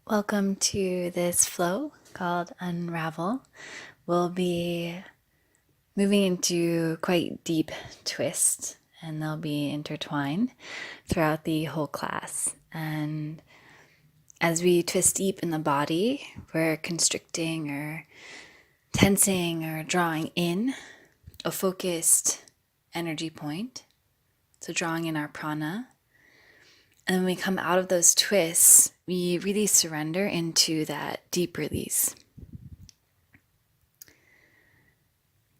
Welcome to this flow called Unravel. We'll be moving into quite deep twists, and they'll be intertwined throughout the whole class. And as we twist deep in the body, we're constricting or tensing or drawing in a focused energy point. So drawing in our prana. And when we come out of those twists, we really surrender into that deep release.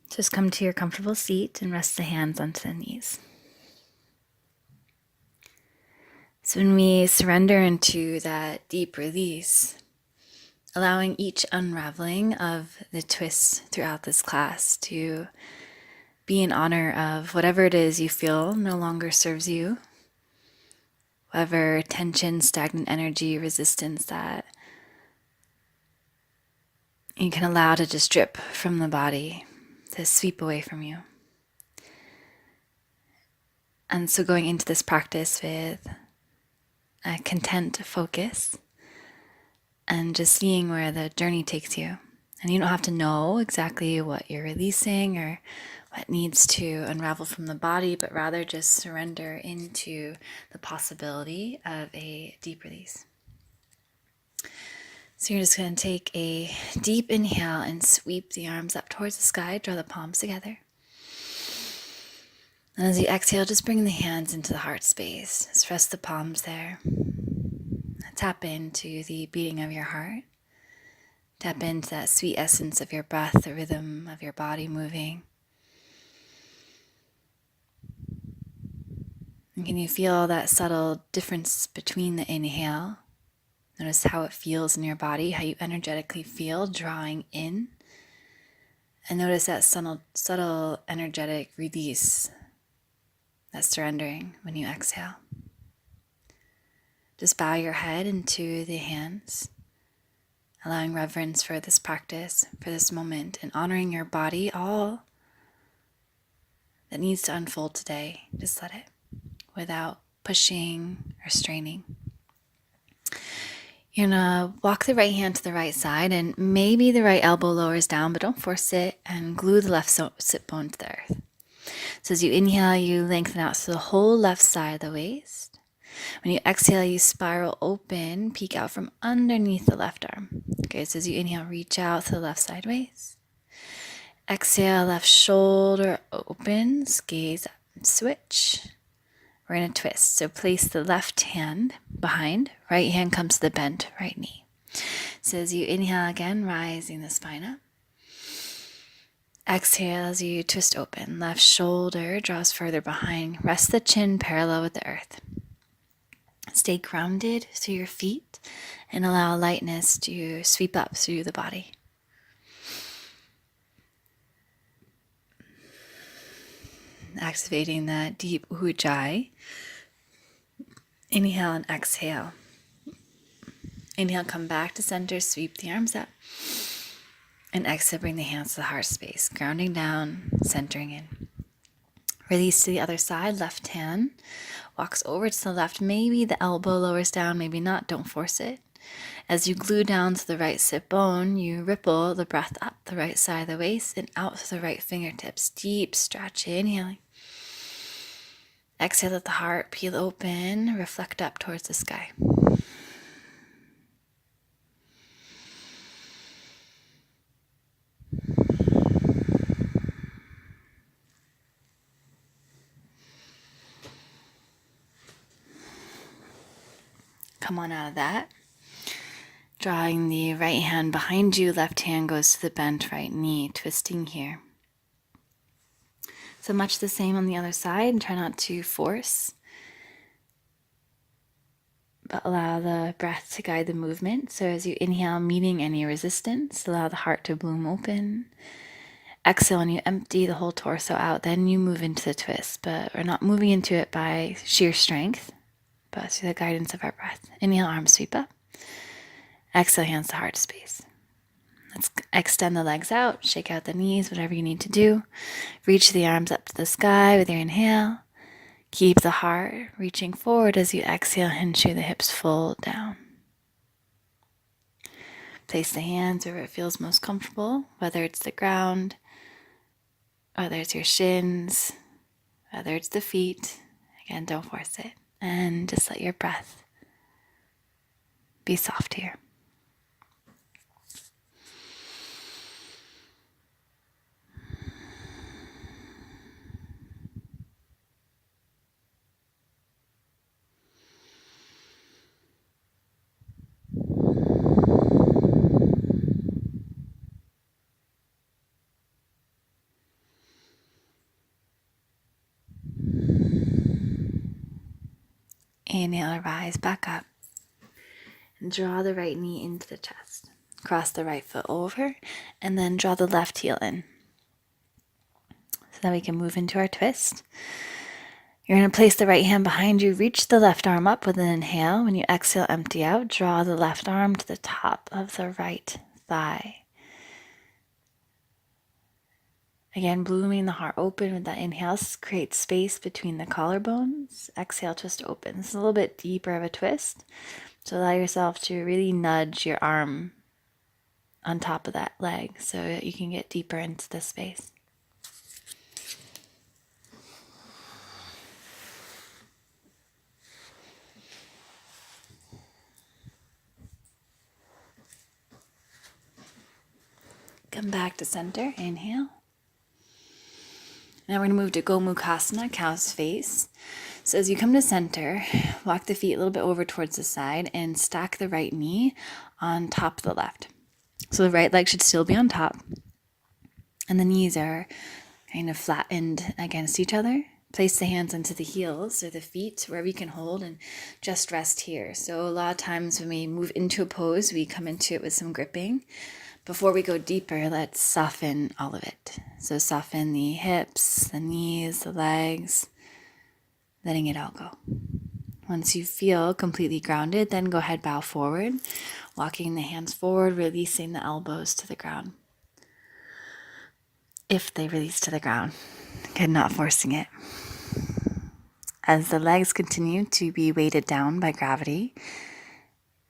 Just come to your comfortable seat and rest the hands onto the knees. So when we surrender into that deep release, allowing each unraveling of the twists throughout this class to be in honor of whatever it is you feel no longer serves you, whatever tension, stagnant energy, resistance that you can allow to just drip from the body, to sweep away from you. And so going into this practice with a content focus and just seeing where the journey takes you. And you don't have to know exactly what you're releasing or what needs to unravel from the body, but rather just surrender into the possibility of a deep release. So you're just going to take a deep inhale and sweep the arms up towards the sky, draw the palms together. And as you exhale, just bring the hands into the heart space. Just rest the palms there. Tap into the beating of your heart. Tap into that sweet essence of your breath, the rhythm of your body moving. And can you feel that subtle difference between the inhale? Notice how it feels in your body, how you energetically feel drawing in. And notice that subtle energetic release, that surrendering when you exhale. Just bow your head into the hands, allowing reverence for this practice, for this moment, and honoring your body, all that needs to unfold today. Just let it, without pushing or straining. You're gonna walk the right hand to the right side, and maybe the right elbow lowers down, but don't force it, and glue the left sit bone to the earth. So as you inhale, you lengthen out to the whole left side of the waist. When you exhale, you spiral open, peek out from underneath the left arm. Okay, so as you inhale, reach out to the left side waist. Exhale, left shoulder opens, gaze up, switch. We're going to twist. So place the left hand behind, right hand comes to the bent right knee. So as you inhale again, rising the spine up. Exhale as you twist open. Left shoulder draws further behind. Rest the chin parallel with the earth. Stay grounded through your feet and allow lightness to sweep up through the body. Activating that deep ujjayi. Inhale and exhale. Inhale, come back to center, sweep the arms up. And exhale, bring the hands to the heart space, grounding down, centering in. Release to the other side, left hand walks over to the left. Maybe the elbow lowers down, maybe not, don't force it. As you glue down to the right sit bone, you ripple the breath up the right side of the waist and out to the right fingertips. Deep stretch, inhaling. Exhale, let the heart peel open, reflect up towards the sky. Come on out of that. Drawing the right hand behind you, left hand goes to the bent right knee, twisting here. So much the same on the other side, and try not to force, but allow the breath to guide the movement. So as you inhale, meeting any resistance, allow the heart to bloom open. Exhale, and you empty the whole torso out, then you move into the twist, but we're not moving into it by sheer strength, but through the guidance of our breath. Inhale, arms sweep up. Exhale, hands to heart space. Let's extend the legs out, shake out the knees, whatever you need to do. Reach the arms up to the sky with your inhale. Keep the heart reaching forward as you exhale, hinge the hips, fold down. Place the hands where it feels most comfortable, whether it's the ground, whether it's your shins, whether it's the feet. Again, don't force it. And just let your breath be soft here. Inhale, rise back up. And draw the right knee into the chest. Cross the right foot over, and then draw the left heel in. So that we can move into our twist. You're going to place the right hand behind you. Reach the left arm up with an inhale. When you exhale, empty out. Draw the left arm to the top of the right thigh. Again, blooming the heart open with that inhale. Create space between the collarbones. Exhale, twist open. This is a little bit deeper of a twist. So allow yourself to really nudge your arm on top of that leg so that you can get deeper into the space. Come back to center. Inhale. Now we're going to move to Gomukhasana, cow's face. So as you come to center, walk the feet a little bit over towards the side and stack the right knee on top of the left. So the right leg should still be on top. And the knees are kind of flattened against each other. Place the hands onto the heels or the feet, wherever you can hold, and just rest here. So a lot of times when we move into a pose, we come into it with some gripping. Before we go deeper, let's soften all of it. So soften the hips, the knees, the legs, letting it all go. Once you feel completely grounded, then go ahead, bow forward, walking the hands forward, releasing the elbows to the ground. If they release to the ground, again, not forcing it. As the legs continue to be weighted down by gravity,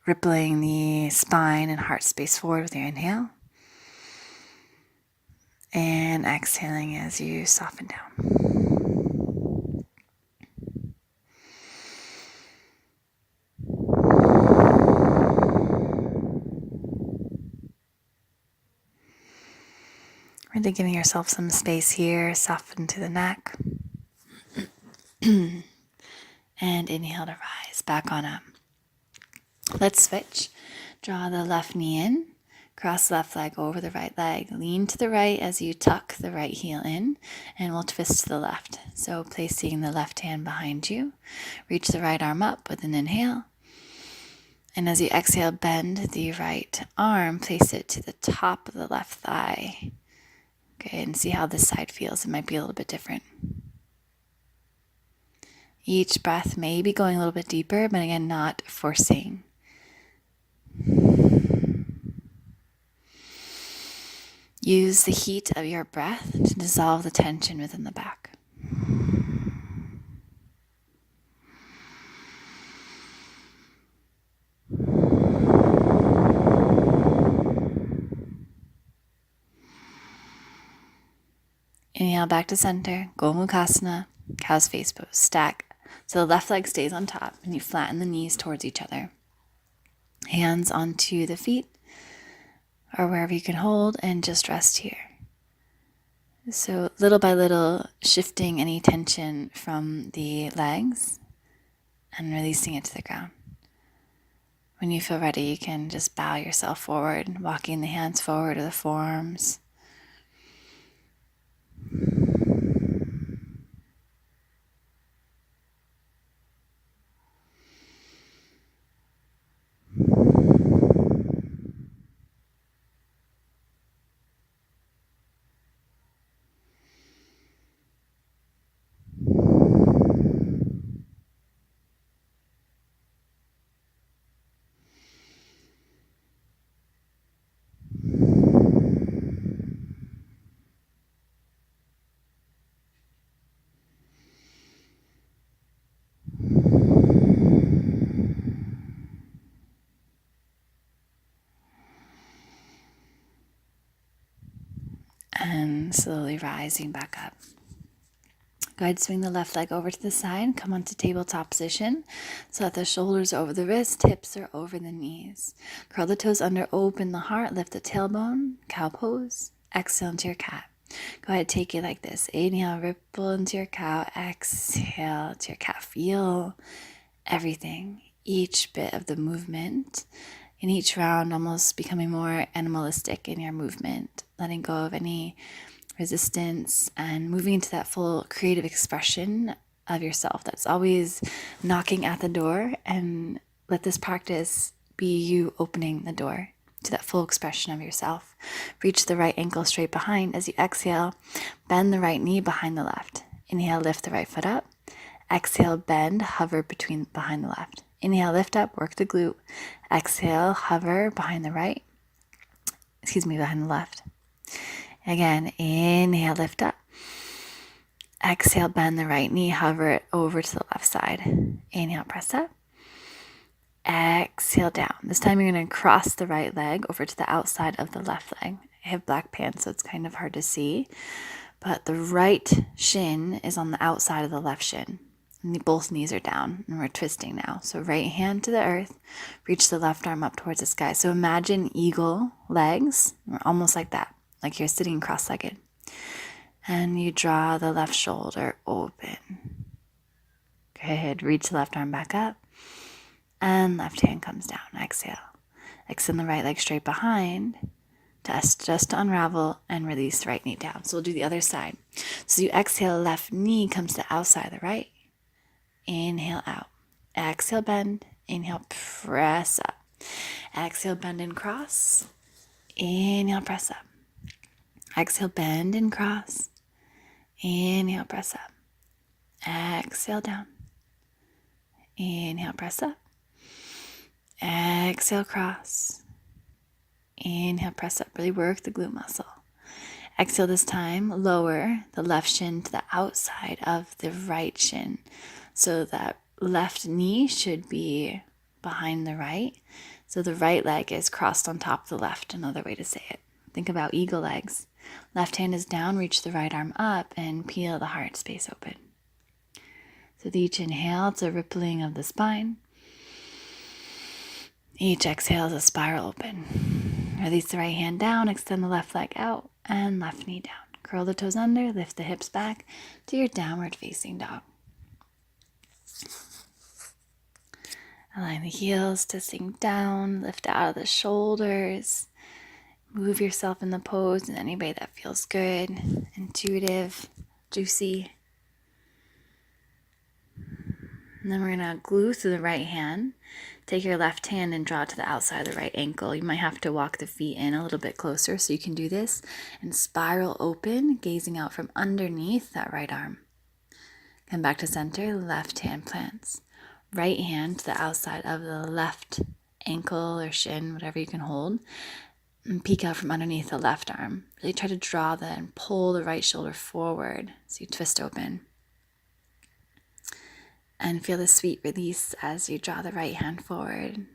rippling the spine and heart space forward with your inhale. And exhaling as you soften down. Really giving yourself some space here, soften to the neck. And inhale to rise, back on up. Let's switch. Draw the left knee in, cross the left leg over the right leg. Lean to the right as you tuck the right heel in, and we'll twist to the left. So placing the left hand behind you, reach the right arm up with an inhale. And as you exhale, bend the right arm, place it to the top of the left thigh. Okay, and see how this side feels. It might be a little bit different. Each breath may be going a little bit deeper, but again, not forcing. Use the heat of your breath to dissolve the tension within the back. Inhale back to center, Gomukhasana, cow's face pose. Stack so the left leg stays on top and you flatten the knees towards each other. Hands onto the feet or wherever you can hold, and just rest here. So little by little, shifting any tension from the legs and releasing it to the ground. When you feel ready, you can just bow yourself forward, walking the hands forward to the forearms. and slowly rising back up. Go ahead, swing the left leg over to the side. Come onto tabletop position so that the shoulders are over the wrist, hips are over the knees. Curl the toes under, open the heart, lift the tailbone, cow pose. Exhale into your cat. Go ahead, take it like this. Inhale, ripple into your cow. Exhale to your cat. Feel everything, each bit of the movement. In each round, almost becoming more animalistic in your movement, letting go of any resistance and moving into that full creative expression of yourself that's always knocking at the door. And let this practice be you opening the door to that full expression of yourself. Reach the right ankle straight behind. As you exhale, bend the right knee behind the left. Inhale, lift the right foot up. Exhale, bend, hover behind the left. Inhale, lift up, work the glute. Exhale, hover behind the left. Again, inhale, lift up. Exhale, bend the right knee, hover it over to the left side. Inhale, press up. Exhale, down. This time you're going to cross the right leg over to the outside of the left leg. I have black pants, so it's kind of hard to see. But the right shin is on the outside of the left shin. And both knees are down, and we're twisting now. So right hand to the earth, reach the left arm up towards the sky. So imagine eagle legs, almost like that, like you're sitting cross-legged. And you draw the left shoulder open. Good. Reach the left arm back up. And left hand comes down. Exhale. Extend the right leg straight behind. Just to unravel and release the right knee down. So we'll do the other side. So you exhale, left knee comes to the outside of the right. Inhale out. Exhale, bend. Inhale, press up. Exhale, bend and cross. Inhale, press up. Exhale, bend and cross. Inhale, press up. Exhale, down. Inhale, press up. Exhale, cross. Inhale, press up. Really work the glute muscle. Exhale this time, lower the left shin to the outside of the right shin. So that left knee should be behind the right. So the right leg is crossed on top of the left, another way to say it. Think about eagle legs. Left hand is down, reach the right arm up, and peel the heart space open. So with each inhale, it's a rippling of the spine. Each exhale is a spiral open. Release the right hand down, extend the left leg out, and left knee down. Curl the toes under, lift the hips back to your downward facing dog. Align the heels to sink down, lift out of the shoulders. Move yourself in the pose in any way that feels good, intuitive, juicy. And then we're going to glue through the right hand. Take your left hand and draw it to the outside of the right ankle. You might have to walk the feet in a little bit closer so you can do this. And spiral open, gazing out from underneath that right arm. Come back to center, left hand plants. Right hand to the outside of the left ankle or shin, whatever you can hold. And peek out from underneath the left arm. Really try to draw and pull the right shoulder forward so you twist open. And feel the sweet release as you draw the right hand forward.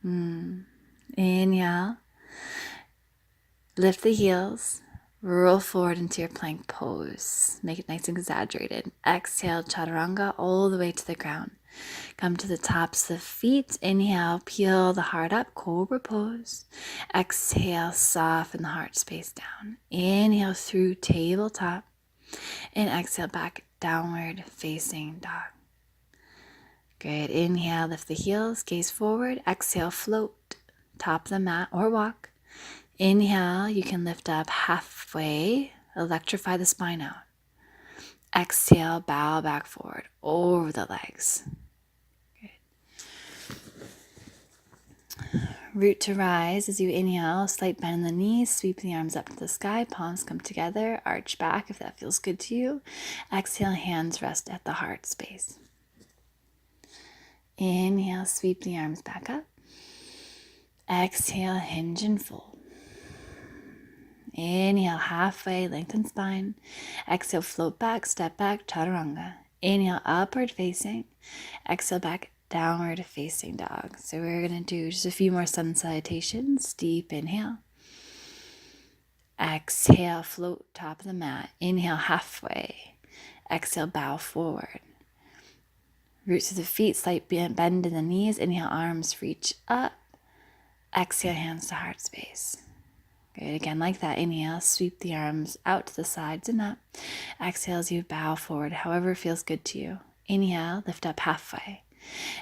Inhale. Lift the heels. Roll forward into your plank pose. Make it nice and exaggerated. Exhale, chaturanga, all the way to the ground. Come to the tops of the feet. Inhale, peel the heart up, cobra pose. Exhale, soften the heart space down. Inhale through tabletop. And exhale back, downward facing dog. Good. Inhale, lift the heels, gaze forward. Exhale, float, top of the mat or walk. Inhale, you can lift up halfway, electrify the spine out. Exhale, bow back forward over the legs. Good. Root to rise as you inhale, slight bend in the knees, sweep the arms up to the sky, palms come together, arch back if that feels good to you. Exhale, hands rest at the heart space. Inhale, sweep the arms back up. Exhale, hinge and fold. Inhale, halfway, lengthen spine. Exhale, float back, step back, chaturanga. Inhale, upward facing. Exhale, back, downward facing dog. So we're going to do just a few more sun salutations. Deep inhale. Exhale, float top of the mat. Inhale, halfway. Exhale, bow forward. Roots of the feet, slight bend in the knees. Inhale, arms reach up. Exhale, hands to heart space. Good, again like that. Inhale, sweep the arms out to the sides and up. Exhale as you bow forward, however feels good to you. Inhale, lift up halfway.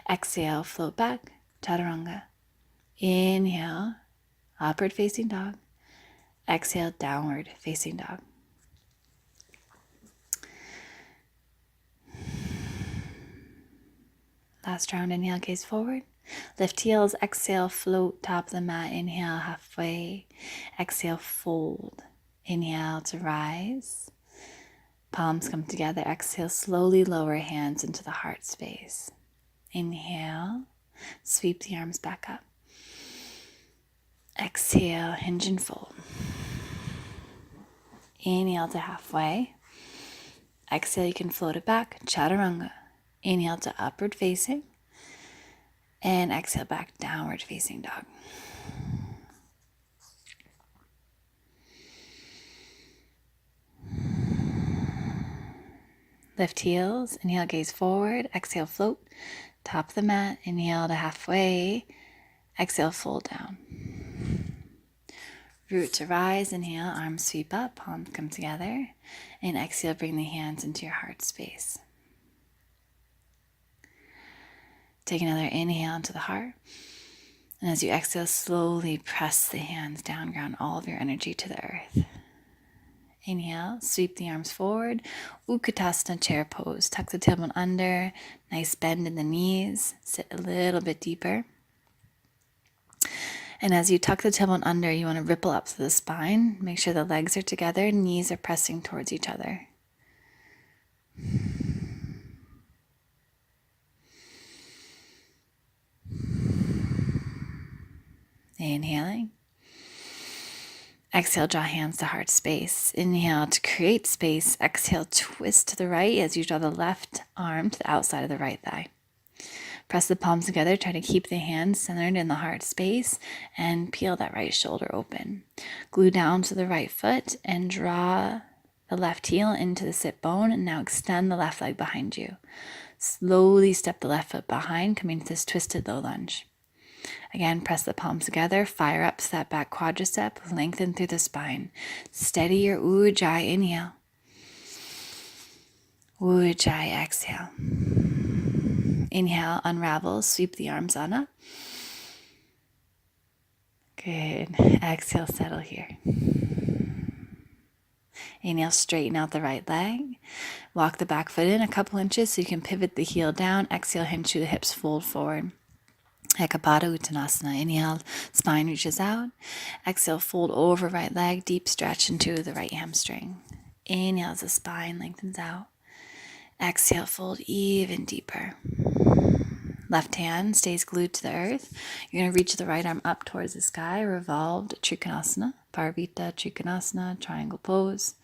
Exhale, float back, chaturanga. Inhale, upward facing dog. Exhale, downward facing dog. Last round, inhale, gaze forward. Lift heels, exhale, float top of the mat. Inhale, halfway. Exhale, fold. Inhale to rise. Palms come together. Exhale, slowly lower hands into the heart space. Inhale, sweep the arms back up. Exhale, hinge and fold. Inhale to halfway. Exhale, you can float it back, chaturanga. Inhale to upward facing. And exhale back, downward facing dog. Lift heels, inhale, gaze forward. Exhale, float, top of the mat. Inhale to halfway. Exhale, fold down. Root to rise, inhale, arms sweep up, palms come together. And exhale, bring the hands into your heart space. Take another inhale into the heart. And as you exhale, slowly press the hands down, ground all of your energy to the earth. Inhale, sweep the arms forward. Utkatasana, chair pose. Tuck the tailbone under. Nice bend in the knees. Sit a little bit deeper. And as you tuck the tailbone under, you want to ripple up to the spine. Make sure the legs are together, knees are pressing towards each other. Inhaling. Exhale, draw hands to heart space. Inhale to create space. Exhale, twist to the right as you draw the left arm to the outside of the right thigh. Press the palms together. Try to keep the hands centered in the heart space and peel that right shoulder open. Glue down to the right foot and draw the left heel into the sit bone. And now extend the left leg behind you. Slowly step the left foot behind, coming to this twisted low lunge. Again, press the palms together, fire up to that back quadricep, lengthen through the spine. Steady your Ujjayi, inhale. Ujjayi, exhale. Inhale, unravel, sweep the arms on up. Good. Exhale, settle here. Inhale, straighten out the right leg. Walk the back foot in a couple inches so you can pivot the heel down. Exhale, hinge through the hips, fold forward. Ekapada Uttanasana. Inhale, spine reaches out. Exhale, fold over right leg, deep stretch into the right hamstring. Inhale as the spine lengthens out. Exhale, fold even deeper. Left hand stays glued to the earth. You're going to reach the right arm up towards the sky, revolved Trikonasana, Parvita Trikonasana, triangle pose.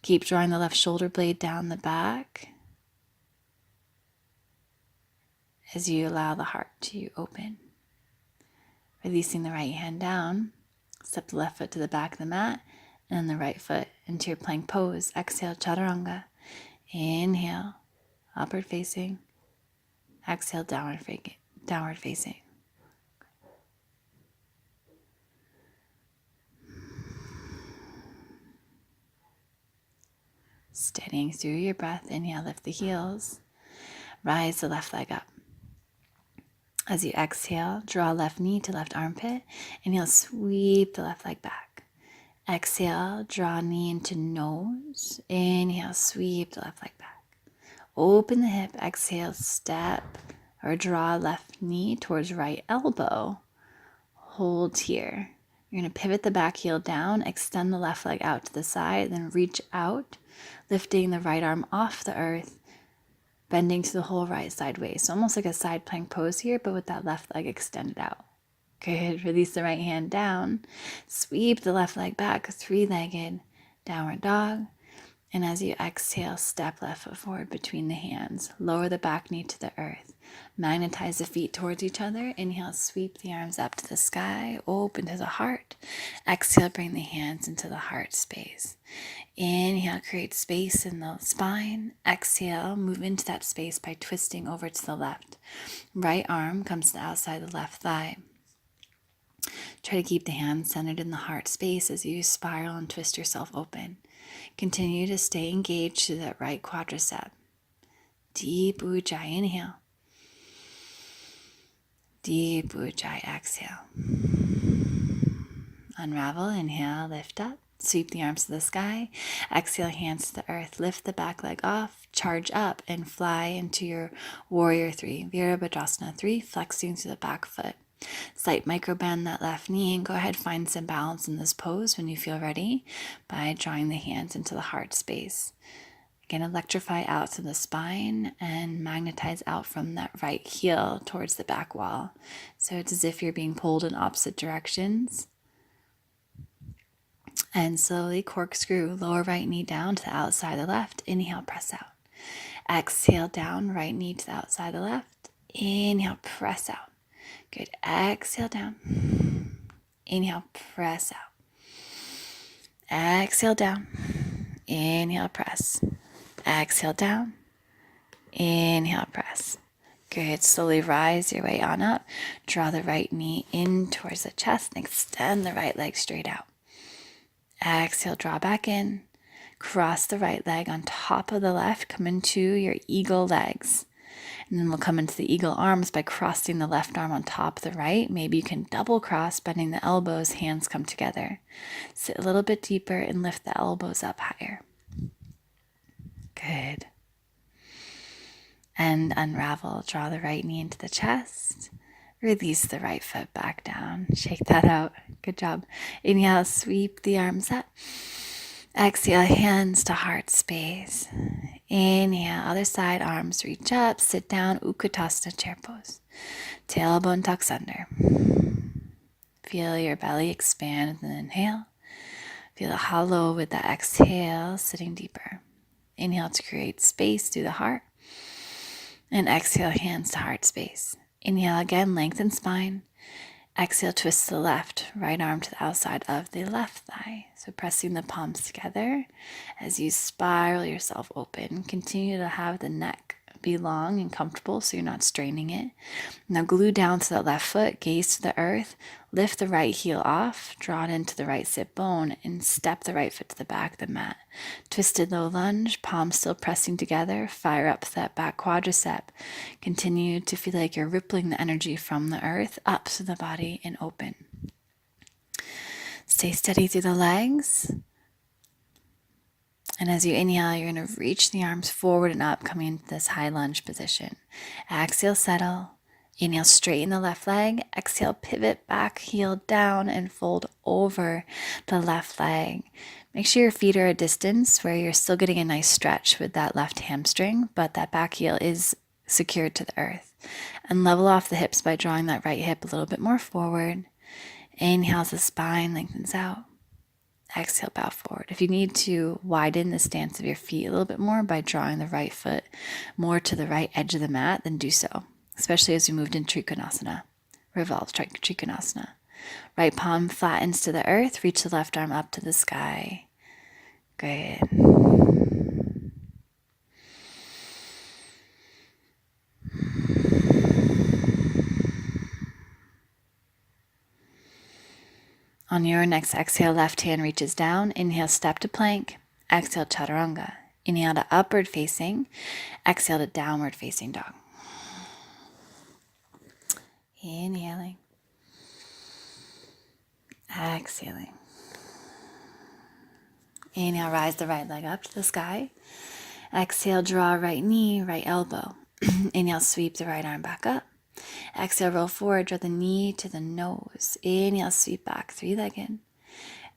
Keep drawing the left shoulder blade down the back as you allow the heart to open. Releasing the right hand down, step the left foot to the back of the mat, and then the right foot into your plank pose. Exhale, chaturanga. Inhale, upward facing. Exhale, downward facing. Steadying through your breath. Inhale, lift the heels. Rise the left leg up. As you exhale, draw left knee to left armpit. Inhale, sweep the left leg back. Exhale, draw knee into nose. Inhale, sweep the left leg back. Open the hip. Exhale, step or draw left knee towards right elbow. Hold here. You're going to pivot the back heel down, extend the left leg out to the side, then reach out, lifting the right arm off the earth, bending to the whole right sideways. So almost like a side plank pose here, but with that left leg extended out. Good. Release the right hand down. Sweep the left leg back, three-legged downward dog. And as you exhale, step left foot forward between the hands. Lower the back knee to the earth. Magnetize the feet towards each other. Inhale, sweep the arms up to the sky, open to the heart. Exhale, bring the hands into the heart space. Inhale, create space in the spine. Exhale, move into that space by twisting over to the left. Right arm comes to the outside of the left thigh. Try to keep the hands centered in the heart space as you spiral and twist yourself open. Continue to stay engaged to that right quadricep. Deep ujjayi, inhale. Deep ujjayi, exhale. Unravel, inhale, lift up. Sweep the arms to the sky. Exhale, hands to the earth. Lift the back leg off. Charge up and fly into your warrior 3. Virabhadrasana 3, flexing to the back foot. Slight micro bend that left knee and go ahead, find some balance in this pose when you feel ready by drawing the hands into the heart space. Again, electrify out to the spine and magnetize out from that right heel towards the back wall. So it's as if you're being pulled in opposite directions. And slowly corkscrew lower right knee down to the outside of the left. Inhale, press out. Exhale, down, right knee to the outside of the left. Inhale, press out. Good. Exhale, down. Inhale, press out. Exhale, down. Inhale, press. Exhale, down. Inhale, press. Good. Slowly rise your way on up. Draw the right knee in towards the chest and extend the right leg straight out. Exhale, draw back in. Cross the right leg on top of the left. Come into your eagle legs. And then we'll come into the eagle arms by crossing the left arm on top of the right. Maybe you can double cross, bending the elbows, hands come together. Sit a little bit deeper and lift the elbows up higher. Good. And unravel, draw the right knee into the chest. Release the right foot back down. Shake that out. Good job. Inhale, sweep the arms up. Exhale, hands to heart space. Inhale, other side, arms reach up. Sit down, Utkatasana chair pose. Tailbone tucks under. Feel your belly expand with an inhale. Feel it hollow with the exhale, sitting deeper. Inhale to create space through the heart. And exhale, hands to heart space. Inhale again, lengthen spine. Exhale, twist to the left, right arm to the outside of the left thigh. So pressing the palms together as you spiral yourself open. Continue to have the neck be long and comfortable so you're not straining it. Now glue down to the left foot, gaze to the earth, lift the right heel off, draw it into the right sit bone, and step the right foot to the back of the mat. Twisted low lunge, palms still pressing together, fire up that back quadricep. Continue to feel like you're rippling the energy from the earth up to the body and open. Stay steady through the legs. And as you inhale, you're going to reach the arms forward and up, coming into this high lunge position. Exhale, settle. Inhale, straighten the left leg. Exhale, pivot back, heel down, and fold over the left leg. Make sure your feet are a distance where you're still getting a nice stretch with that left hamstring, but that back heel is secured to the earth. And level off the hips by drawing that right hip a little bit more forward. Inhale as the spine lengthens out. Exhale, bow forward. If you need to widen the stance of your feet a little bit more by drawing the right foot more to the right edge of the mat, then do so, especially as we moved into Trikonasana. Revolve Trikonasana. Right palm flattens to the earth. Reach the left arm up to the sky. Good. On your next exhale, left hand reaches down. Inhale, step to plank. Exhale, chaturanga. Inhale to upward facing. Exhale to downward facing dog. Inhaling. Exhaling. Inhale, rise the right leg up to the sky. Exhale, draw right knee, right elbow. Inhale, sweep the right arm back up. Exhale, roll forward, draw the knee to the nose. Inhale, sweep back, three-legged.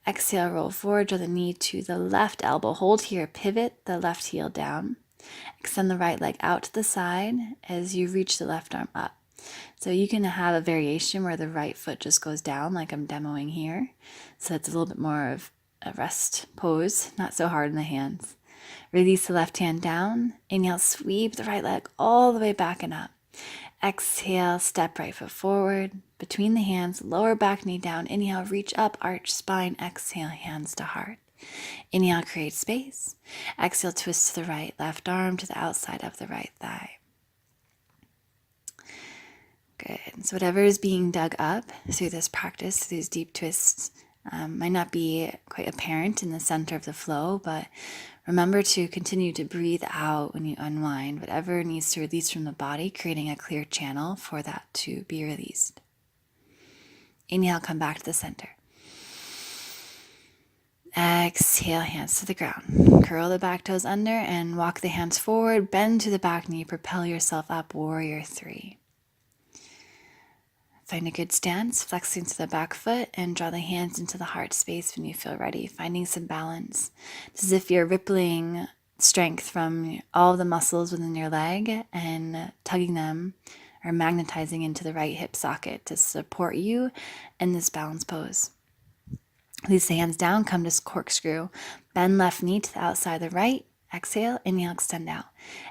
Exhale, roll forward, draw the knee to the left elbow. Hold here, pivot the left heel down. Extend the right leg out to the side as you reach the left arm up. So you can have a variation where the right foot just goes down like I'm demoing here. So it's a little bit more of a rest pose, not so hard in the hands. Release the left hand down. Inhale, sweep the right leg all the way back and up. Exhale, step right foot forward, between the hands, lower back knee down. Inhale, reach up, arch spine. Exhale, hands to heart. Inhale, create space. Exhale, twist to the right, left arm to the outside of the right thigh. Good. So whatever is being dug up through this practice, these deep twists, might not be quite apparent in the center of the flow, but remember to continue to breathe out when you unwind, whatever needs to release from the body, creating a clear channel for that to be released. Inhale, come back to the center. Exhale, hands to the ground. Curl the back toes under and walk the hands forward. Bend to the back knee. Propel yourself up, warrior 3. Find a good stance, flexing to the back foot, and draw the hands into the heart space when you feel ready, finding some balance. It's as if you're rippling strength from all the muscles within your leg and tugging them or magnetizing into the right hip socket to support you in this balance pose. Release the hands down, come to corkscrew. Bend left knee to the outside of the right. Exhale, inhale, extend out.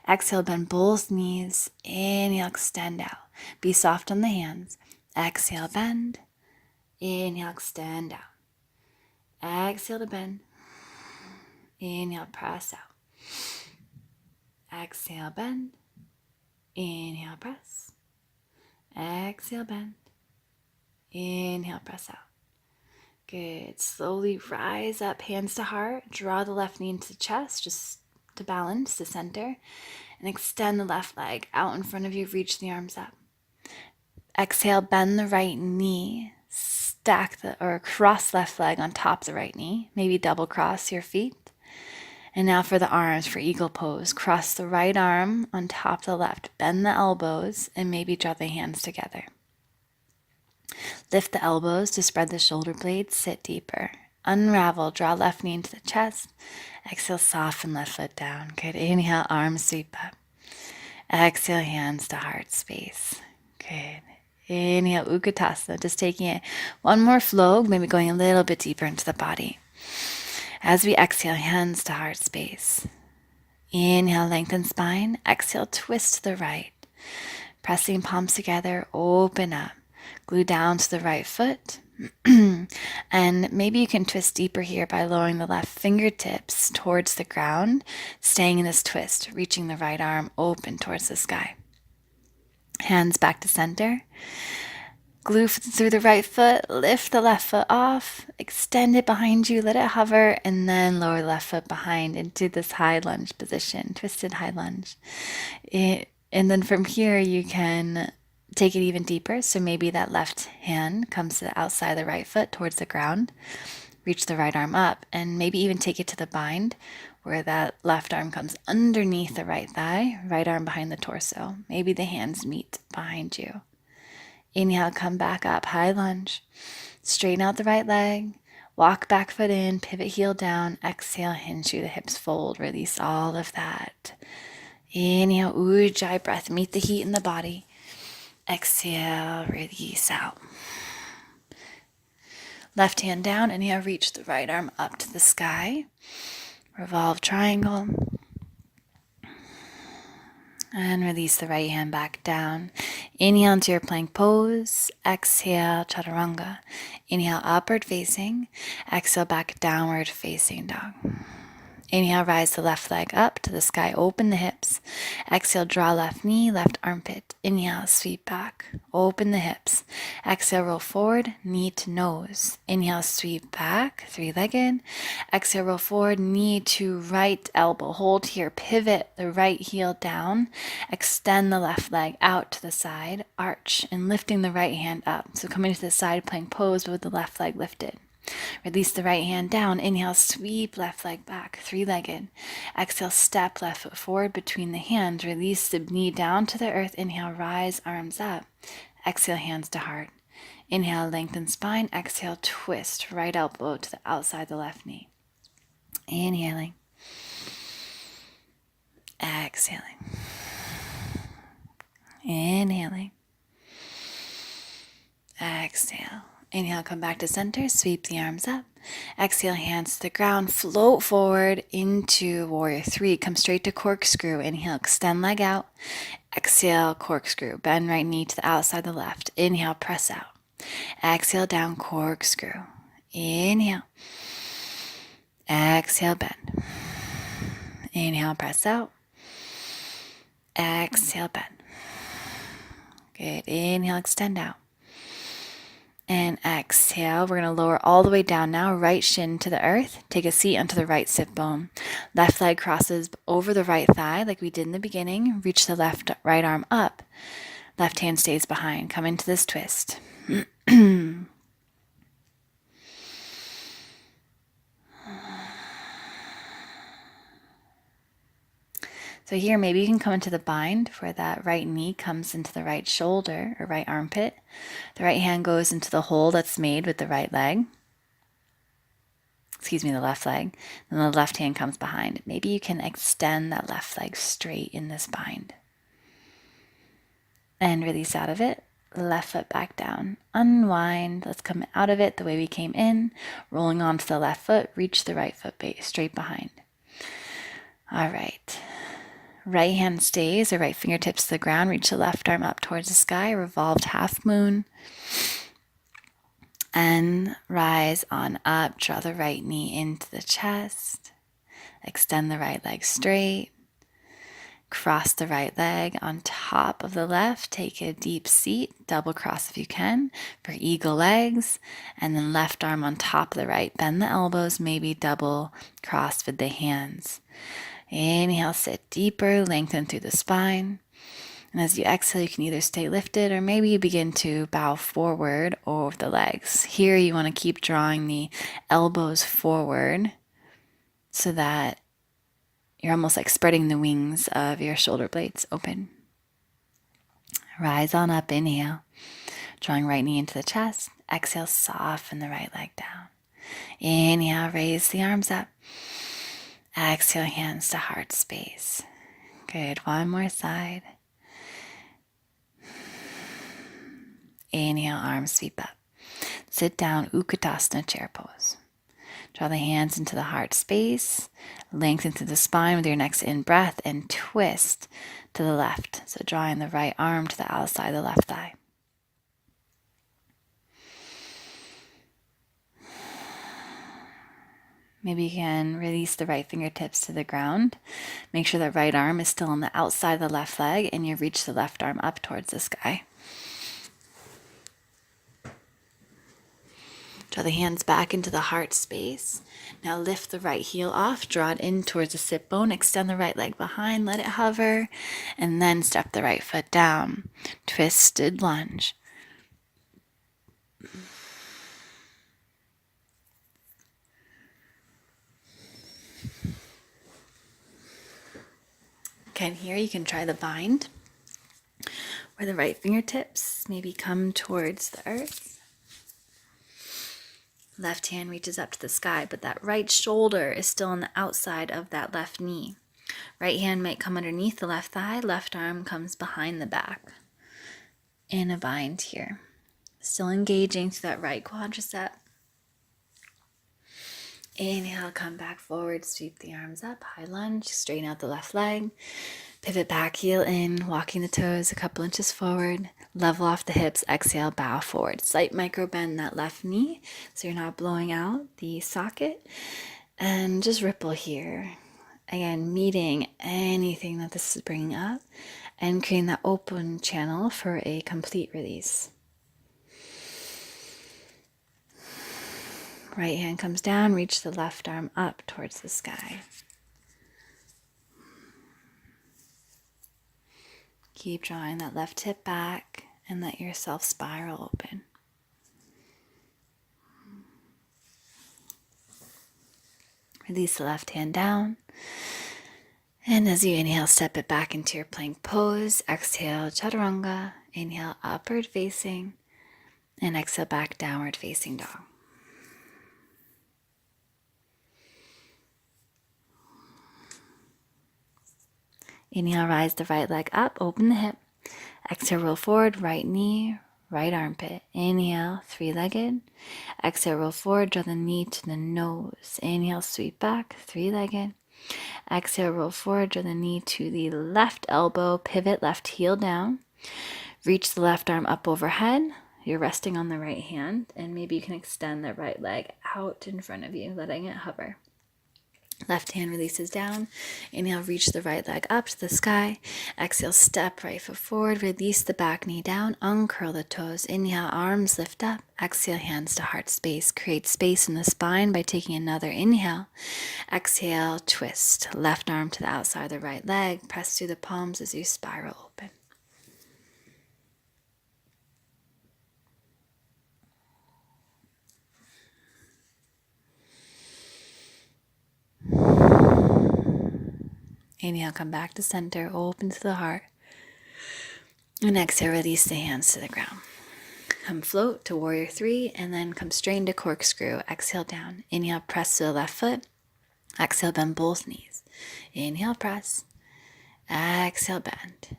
Exhale, bend both knees. Inhale, extend out. Be soft on the hands. Exhale, bend. Inhale, extend out. Exhale to bend. Inhale, press out. Exhale, bend. Inhale, press. Exhale, bend. Inhale, press out. Good. Slowly rise up, hands to heart. Draw the left knee into the chest, just to balance the center. And extend the left leg out in front of you. Reach the arms up. Exhale, bend the right knee. Stack or cross left leg on top of the right knee. Maybe double cross your feet. And now for the arms, for eagle pose. Cross the right arm on top of the left. Bend the elbows and maybe draw the hands together. Lift the elbows to spread the shoulder blades. Sit deeper. Unravel. Draw left knee into the chest. Exhale, soften left foot down. Good. Inhale, arms sweep up. Exhale, hands to heart space. Good. Inhale, Utkatasana. Just taking it one more flow, maybe going a little bit deeper into the body. As we exhale, hands to heart space. Inhale, lengthen spine. Exhale, twist to the right. Pressing palms together, open up. Glue down to the right foot. And maybe you can twist deeper here by lowering the left fingertips towards the ground, staying in this twist, reaching the right arm open towards the sky. Hands back to center. Glue through the right foot, lift the left foot off, extend it behind you, let it hover, and then lower the left foot behind into this high lunge position, twisted high lunge. And then from here, you can take it even deeper. So maybe that left hand comes to the outside of the right foot towards the ground. Reach the right arm up, and maybe even take it to the bind, where that left arm comes underneath the right thigh, right arm behind the torso. Maybe the hands meet behind you. Inhale, come back up, high lunge. Straighten out the right leg. Walk back foot in, pivot heel down. Exhale, hinge through the hips, fold. Release all of that. Inhale, Ujjayi breath. Meet the heat in the body. Exhale, release out. Left hand down. Inhale, reach the right arm up to the sky. Revolve triangle. And release the right hand back down. Inhale into your plank pose. Exhale, chaturanga. Inhale, upward facing. Exhale, back downward facing dog. Inhale, rise the left leg up to the sky. Open the hips. Exhale, draw left knee, left armpit. Inhale, sweep back. Open the hips. Exhale, roll forward, knee to nose. Inhale, sweep back, three-legged. Exhale, roll forward, knee to right elbow. Hold here, pivot the right heel down. Extend the left leg out to the side. Arch and lifting the right hand up. So coming to the side plank pose with the left leg lifted. Release the right hand down. Inhale, sweep left leg back, three-legged. Exhale, step left foot forward between the hands. Release the knee down to the earth. Inhale, rise, arms up. Exhale, hands to heart. Inhale, lengthen spine. Exhale, twist right elbow to the outside of the left knee. Inhaling. Exhaling. Inhaling. Exhale. Inhale, come back to center, sweep the arms up. Exhale, hands to the ground, float forward into warrior three. Come straight to corkscrew. Inhale, extend leg out. Exhale, corkscrew. Bend right knee to the outside of the left. Inhale, press out. Exhale, down, corkscrew. Inhale. Exhale, bend. Inhale, press out. Exhale, bend. Good. Inhale, extend out. And exhale, we're going to lower all the way down now, right shin to the earth. Take a seat onto the right sit bone. Left leg crosses over the right thigh like we did in the beginning. Reach the right arm up. Left hand stays behind. Come into this twist. So here, maybe you can come into the bind where that right knee comes into the right shoulder or right armpit. The right hand goes into the hole that's made with the right leg. The left leg. And the left hand comes behind. Maybe you can extend that left leg straight in this bind. And release out of it. Left foot back down. Unwind. Let's come out of it the way we came in. Rolling onto the left foot. Reach the right foot straight behind. All right. Right hand stays, or right fingertips to the ground. Reach the left arm up towards the sky, revolved half moon. And rise on up. Draw the right knee into the chest. Extend the right leg straight. Cross the right leg on top of the left. Take a deep seat. Double cross if you can for eagle legs. And then left arm on top of the right. Bend the elbows, maybe double cross with the hands. Inhale, sit deeper, lengthen through the spine. And as you exhale, you can either stay lifted or maybe you begin to bow forward over the legs. Here, you want to keep drawing the elbows forward so that you're almost like spreading the wings of your shoulder blades open. Rise on up, inhale, drawing right knee into the chest. Exhale, soften the right leg down. Inhale, raise the arms up. Exhale, hands to heart space. Good. One more side. Inhale, arms sweep up. Sit down, Utkatasana chair pose. Draw the hands into the heart space. Lengthen through the spine with your next in-breath and twist to the left. So drawing the right arm to the outside of the left thigh. Maybe you can release the right fingertips to the ground. Make sure the right arm is still on the outside of the left leg and you reach the left arm up towards the sky. Draw the hands back into the heart space. Now lift the right heel off, draw it in towards the sit bone, extend the right leg behind, let it hover, and then step the right foot down. Twisted lunge. Again, here you can try the bind, where the right fingertips maybe come towards the earth. Left hand reaches up to the sky, but that right shoulder is still on the outside of that left knee. Right hand might come underneath the left thigh, left arm comes behind the back. In a bind here. Still engaging through that right quadricep. Inhale, come back forward, sweep the arms up, high lunge, straighten out the left leg. Pivot back, heel in, walking the toes a couple inches forward. Level off the hips, exhale, bow forward. Slight micro bend that left knee so you're not blowing out the socket. And just ripple here. Again, meeting anything that this is bringing up and creating that open channel for a complete release. Right hand comes down, reach the left arm up towards the sky. Keep drawing that left hip back and let yourself spiral open. Release the left hand down. And as you inhale, step it back into your plank pose. Exhale, chaturanga. Inhale, upward facing. And exhale, back downward facing dog. Inhale, rise the right leg up, open the hip. Exhale, roll forward, right knee, right armpit. Inhale, three-legged. Exhale, roll forward, draw the knee to the nose. Inhale, sweep back, three-legged. Exhale, roll forward, draw the knee to the left elbow, pivot, left heel down. Reach the left arm up overhead. You're resting on the right hand, and maybe you can extend the right leg out in front of you, letting it hover. Left hand releases down. Inhale, reach the right leg up to the sky. Exhale, step right foot forward. Release the back knee down. Uncurl the toes. Inhale, arms lift up. Exhale, hands to heart space. Create space in the spine by taking another inhale. Exhale, twist. Left arm to the outside of the right leg. Press through the palms as you spiral open. Inhale, come back to center, open to the heart. And exhale, release the hands to the ground. Come float to warrior three, and then come straight into corkscrew. Exhale down. Inhale, press to the left foot. Exhale, bend both knees. Inhale, press. Exhale, bend.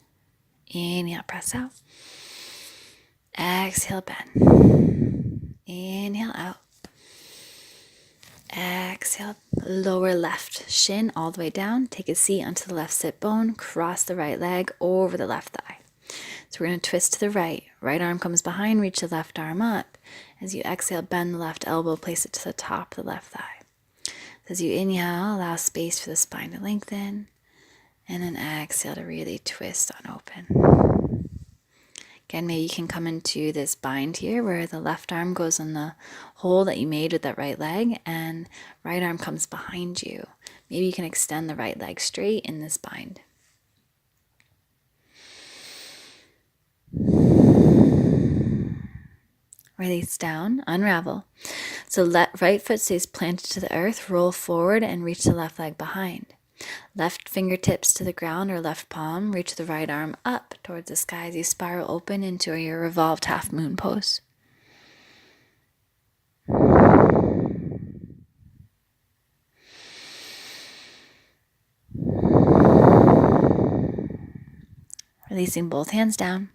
Inhale, press out. Exhale, bend. Inhale, out. Exhale, lower left shin all the way down. Take a seat onto the left sit bone. Cross the right leg over the left thigh. So we're going to twist to the right. Right arm comes behind, reach the left arm up. As you exhale, bend the left elbow, place it to the top of the left thigh. So as you inhale, allow space for the spine to lengthen. And then exhale to really twist on open. Again, maybe you can come into this bind here where the left arm goes on the hole that you made with that right leg and right arm comes behind you. Maybe you can extend the right leg straight in this bind. Release down, unravel. So right foot stays planted to the earth, roll forward and reach the left leg behind. Left fingertips to the ground or left palm, reach the right arm up towards the sky as you spiral open into your revolved half moon pose. Releasing both hands down.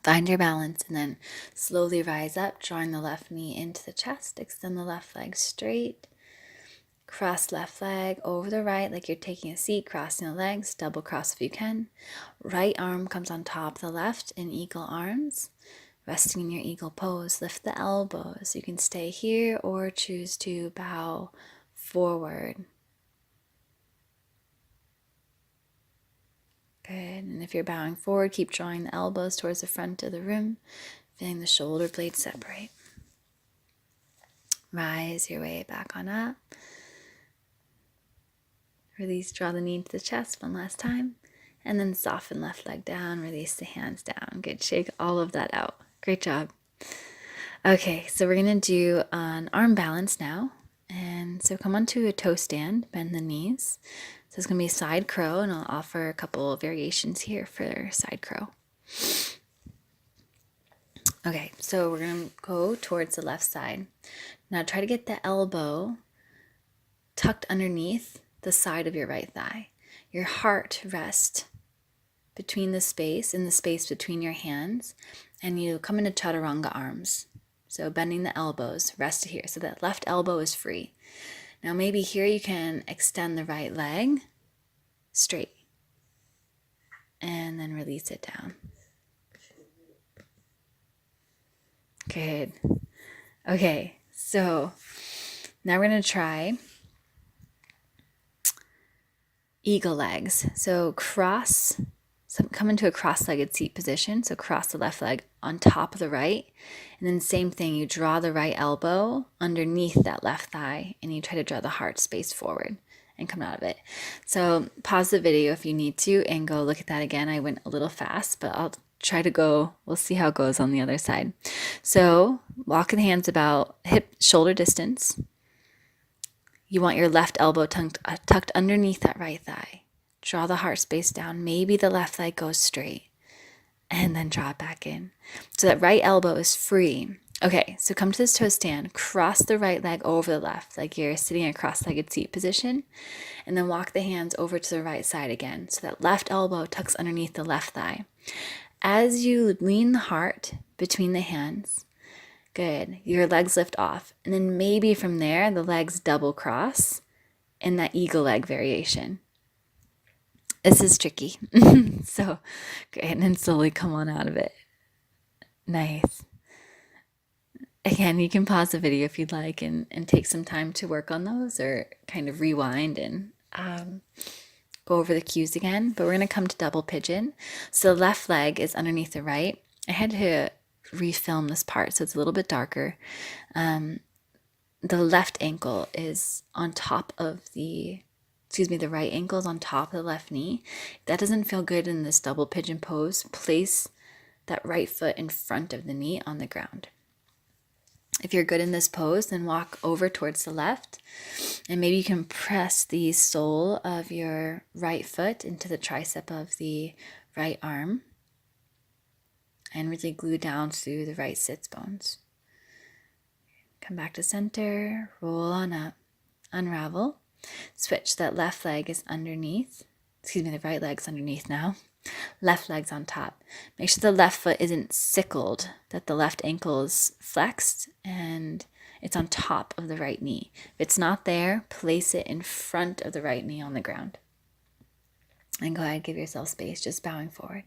Find your balance and then slowly rise up, drawing the left knee into the chest. Extend the left leg straight. Cross left leg over the right like you're taking a seat, crossing the legs, double cross if you can. Right arm comes on top of the left in eagle arms. Resting in your eagle pose, lift the elbows. You can stay here or choose to bow forward. Good. And if you're bowing forward, keep drawing the elbows towards the front of the room, feeling the shoulder blades separate. Rise your way back on up. Release, draw the knee to the chest one last time. And then soften left leg down, release the hands down. Good, shake all of that out. Great job. Okay, so we're going to do an arm balance now. And so come onto a toe stand, bend the knees. So it's going to be side crow, and I'll offer a couple of variations here for side crow. Okay, so we're going to go towards the left side. Now try to get the elbow tucked underneath the side of your right thigh. Your heart rests between the space, in the space between your hands, and you come into chaturanga arms. So bending the elbows, rest here. So that left elbow is free. Now maybe here you can extend the right leg straight and then release it down. Good. Okay, so now we're going to try eagle legs. So come into a cross-legged seat position. So cross the left leg on top of the right. And then same thing, you draw the right elbow underneath that left thigh and you try to draw the heart space forward and come out of it. So pause the video if you need to and go look at that again. I went a little fast, but I'll try to go. We'll see how it goes on the other side. So walk the hands about shoulder distance. You want your left elbow tucked underneath that right thigh. Draw the heart space down. Maybe the left leg goes straight. And then draw it back in. So that right elbow is free. Okay, so come to this toe stand. Cross the right leg over the left, like you're sitting in a cross-legged seat position. And then walk the hands over to the right side again. So that left elbow tucks underneath the left thigh. as you lean the heart between the hands, good, your legs lift off. And then maybe from there, the legs double cross in that eagle leg variation. This is tricky. So great. And then slowly come on out of it. Nice. Again, you can pause the video if you'd like and take some time to work on those, or kind of rewind and go over the cues again. But we're going to come to double pigeon. So the left leg is underneath the right. I had to refilm this part, so it's a little bit darker. The left ankle is on top of the right ankle is on top of the left knee. If that doesn't feel good in this double pigeon pose, place that right foot in front of the knee on the ground. If you're good in this pose, then walk over towards the left, and maybe you can press the sole of your right foot into the tricep of the right arm and really glue down through the right sits bones. Come back to center, roll on up, unravel, switch. That left leg is underneath, the right leg's underneath now. Left leg's on top. Make sure the left foot isn't sickled, that the left ankle is flexed and it's on top of the right knee. If it's not there, place it in front of the right knee on the ground. And go ahead, give yourself space, just bowing forward.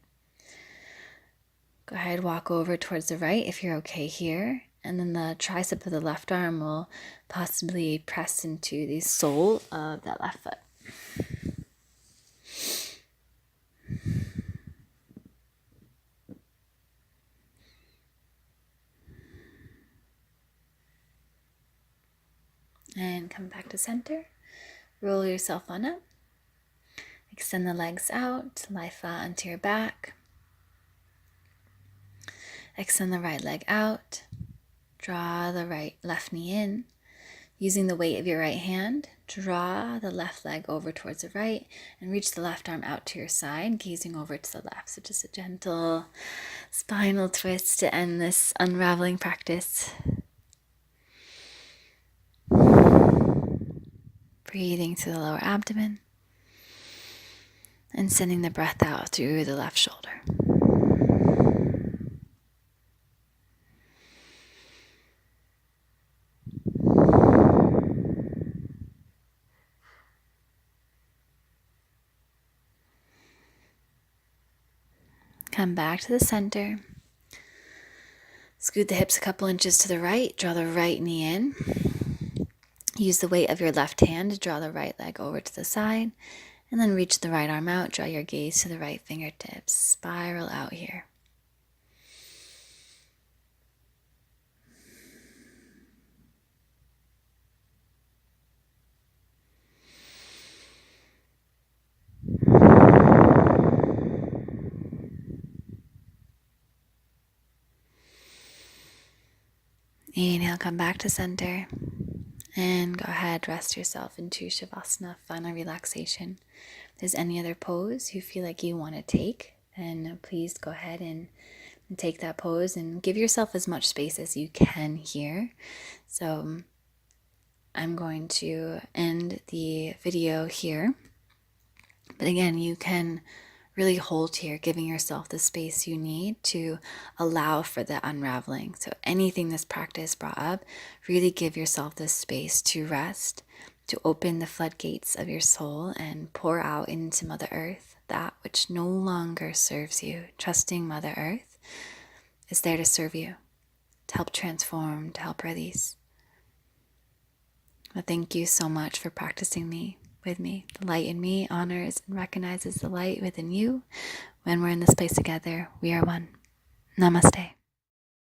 Go ahead, walk over towards the right if you're okay here. And then the tricep of the left arm will possibly press into the sole of that left foot. And come back to center. Roll yourself on up. Extend the legs out, lie flat onto your back. Extend the right leg out. Draw the left knee in. Using the weight of your right hand, draw the left leg over towards the right and reach the left arm out to your side, gazing over to the left. So just a gentle spinal twist to end this unraveling practice. Breathing through the lower abdomen and sending the breath out through the left shoulder. Come back to the center. Scoot the hips a couple inches to the right. Draw the right knee in. Use the weight of your left hand to draw the right leg over to the side. And then reach the right arm out. Draw your gaze to the right fingertips. Spiral out here. Inhale, come back to center. And go ahead, rest yourself into Shavasana, final relaxation. If there's any other pose you feel like you want to take, then please go ahead and take that pose and give yourself as much space as you can here. So I'm going to end the video here. But again, you can really hold here, giving yourself the space you need to allow for the unraveling. So anything this practice brought up, really give yourself this space to rest, to open the floodgates of your soul and pour out into Mother Earth that which no longer serves you. Trusting Mother Earth is there to serve you, to help transform, to help release. Well, thank you so much for practicing with me. The light in me honors and recognizes the light within you. When we're in this place together, we are one. Namaste.